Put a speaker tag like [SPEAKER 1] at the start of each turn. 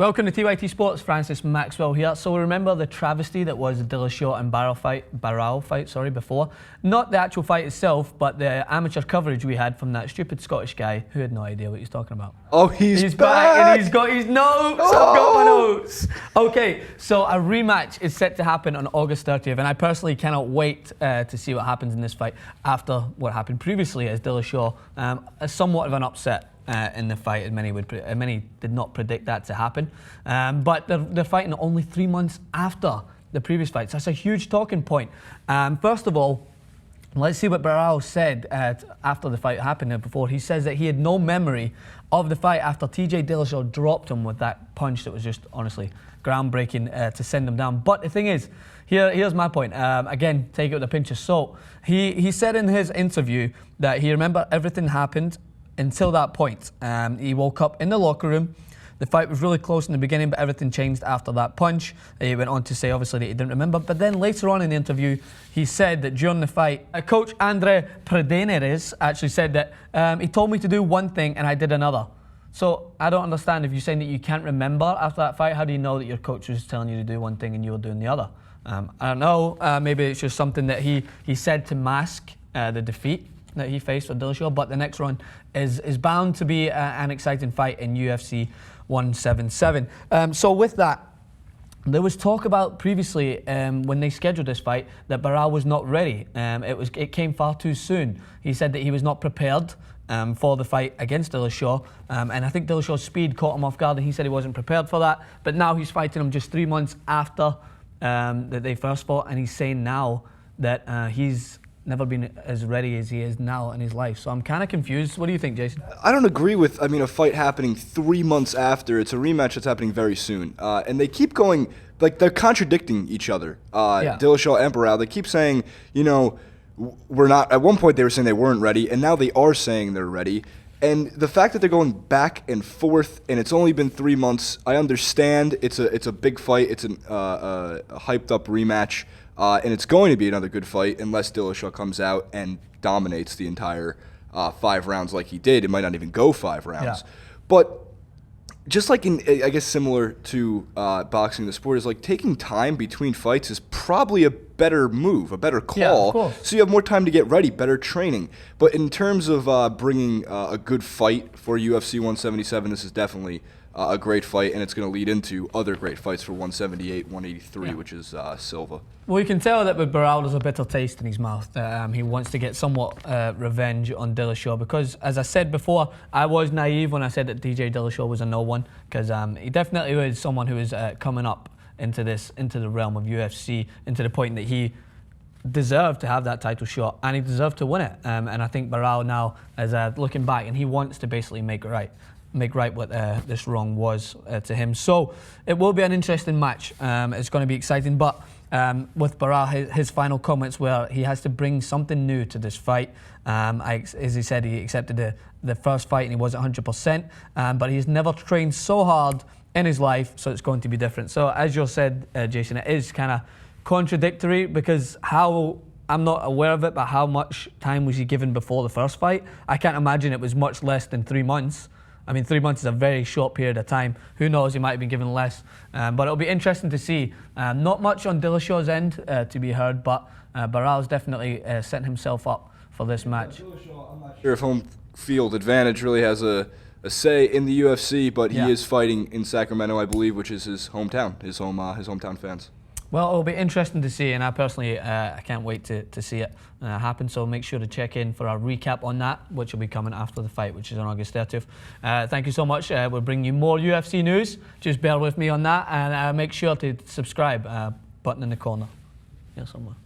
[SPEAKER 1] Welcome to TYTSports, Francis Maxwell here. So remember the travesty that was the Dillashaw and Barao fight before? Not the actual fight itself, but the amateur coverage we had from that stupid Scottish guy who had no idea what he was talking about.
[SPEAKER 2] Oh, he's
[SPEAKER 1] back and he's got his notes. I've got my notes. Okay, so a rematch is set to happen on August 30th, and I personally cannot wait to see what happens in this fight after what happened previously as Dillashaw, somewhat of an upset. In the fight, and many did not predict that to happen. But they're fighting only 3 months after the previous fight, so that's a huge talking point. First of all, let's see what Barao said after the fight happened before. He says that he had no memory of the fight after TJ Dillashaw dropped him with that punch that was just honestly groundbreaking to send him down. But the thing is, here's my point. Again, take it with a pinch of salt. He said in his interview that he remembered everything happened until that point. He woke up in the locker room. The fight was really close in the beginning, but everything changed after that punch. He went on to say, obviously, that he didn't remember. But then later on in the interview, he said that during the fight, Coach Andre Predeneres actually said that he told me to do one thing and I did another. So I don't understand, if you're saying that you can't remember after that fight, how do you know that your coach was telling you to do one thing and you were doing the other? I don't know. Maybe it's just something that he said to mask the defeat that he faced with Dillashaw, but the next one is bound to be an exciting fight in UFC 177. So with that, there was talk about previously when they scheduled this fight that Barao was not ready. It came far too soon. He said that he was not prepared for the fight against Dillashaw, and I think Dillashaw's speed caught him off guard, and he said he wasn't prepared for that. But now he's fighting him just 3 months after that they first fought, and he's saying now that he's never been as ready as he is now in his life. So I'm kind of confused. What do you think, Jason?
[SPEAKER 2] I don't agree with, a fight happening 3 months after. It's a rematch that's happening very soon. And they keep going, like, they're contradicting each other. Dillashaw and Barao, they keep saying, we're not, at one point they were saying they weren't ready, and now they are saying they're ready. And the fact that they're going back and forth, and it's only been 3 months, I understand it's a big fight. It's a hyped up rematch. And it's going to be another good fight unless Dillashaw comes out and dominates the entire 5 rounds like he did. It might not even go 5 rounds. Yeah. But just like I guess similar to boxing, the sport is like taking time between fights is probably a better move, a better call.
[SPEAKER 1] Yeah, of course.
[SPEAKER 2] So you have more time to get ready, better training. But in terms of bringing a good fight for UFC 177, this is definitely a great fight, and it's going to lead into other great fights for 178, 183, which is Silva.
[SPEAKER 1] Well, you can tell that with Barao, there's a bitter taste in his mouth. He wants to get somewhat revenge on Dillashaw because, as I said before, I was naive when I said that DJ Dillashaw was a no one, because he definitely was someone who is coming up into the realm of UFC, into the point that he deserved to have that title shot and he deserved to win it. And I think Barao now is looking back, and he wants to basically make right what this wrong was to him. So it will be an interesting match. It's going to be exciting, but with Barao, his final comments were he has to bring something new to this fight. As he said, he accepted the first fight and he wasn't 100%, but he's never trained so hard in his life, so it's going to be different. So as you said, Jason, it is kind of contradictory because I'm not aware of it, but how much time was he given before the first fight? I can't imagine it was much less than 3 months. I mean, 3 months is a very short period of time. Who knows, he might have been given less. But it'll be interesting to see. Not much on Dillashaw's end to be heard, but Barao's definitely setting himself up for this match.
[SPEAKER 2] Dillashaw, I'm not sure if home field advantage really has a say in the UFC, but he is fighting in Sacremento, I believe, which is his hometown, his hometown fans.
[SPEAKER 1] Well, it'll be interesting to see, and I personally I can't wait to see it happen. So make sure to check in for our recap on that, which will be coming after the fight, which is on August 30th. Thank you so much. We'll bring you more UFC news. Just bear with me on that, and make sure to subscribe. Button in the corner here somewhere.